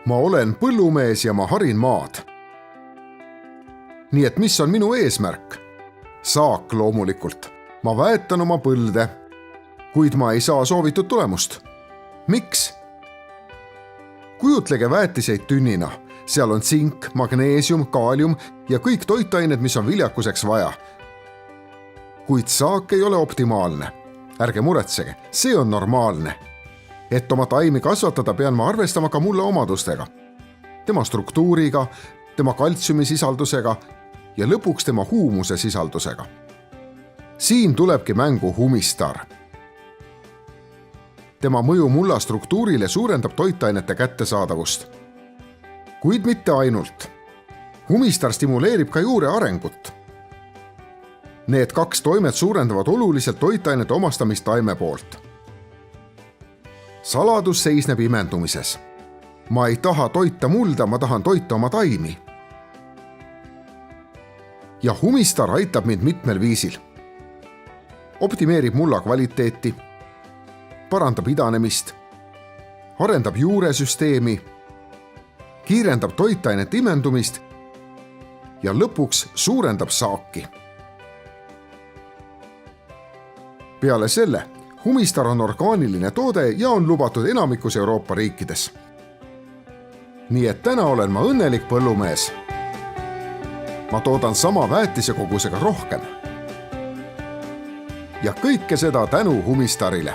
Ma olen põllumees ja ma harin maad. Nii et mis on minu eesmärk? Saak loomulikult. Ma väetan oma põlde, kuid ma ei saa soovitud tulemust. Miks? Kujutlege väetiseid tünnina. Seal on tsink, magneesium, kaalium ja kõik toitained, mis on viljakuseks vaja. Kuid saak ei ole optimaalne. Ärge muretsege, see on normaalne. Et oma taimi kasvatada, pean ma arvestama ka mulle omadustega. Tema struktuuriga, tema kaltsiumi sisaldusega ja lõpuks tema huumuse sisaldusega. Siin tulebki mängu Humistar. Tema mõju mulla struktuurile suurendab toitainete kättesaadavust. Kuid mitte ainult. Humistar stimuleerib ka juure arengut. Need 2 toimet suurendavad oluliselt toitainete omastamist taime poolt. Saladus seisneb imendumises. Ma ei taha toita mulda, ma tahan toita oma taimi. Ja Humistar aitab mind mitmel viisil. Optimeerib mulla kvaliteeti, parandab idanemist, arendab juuresüsteemi, kiirendab toitainete imendumist ja lõpuks suurendab saaki. Peale selle, Humistar on orgaaniline toode ja on lubatud enamikus Euroopa riikides. Nii et täna olen ma õnnelik põllumees. Ma toodan sama väetise kogusega rohkem. Ja kõike seda tänu Humistarile.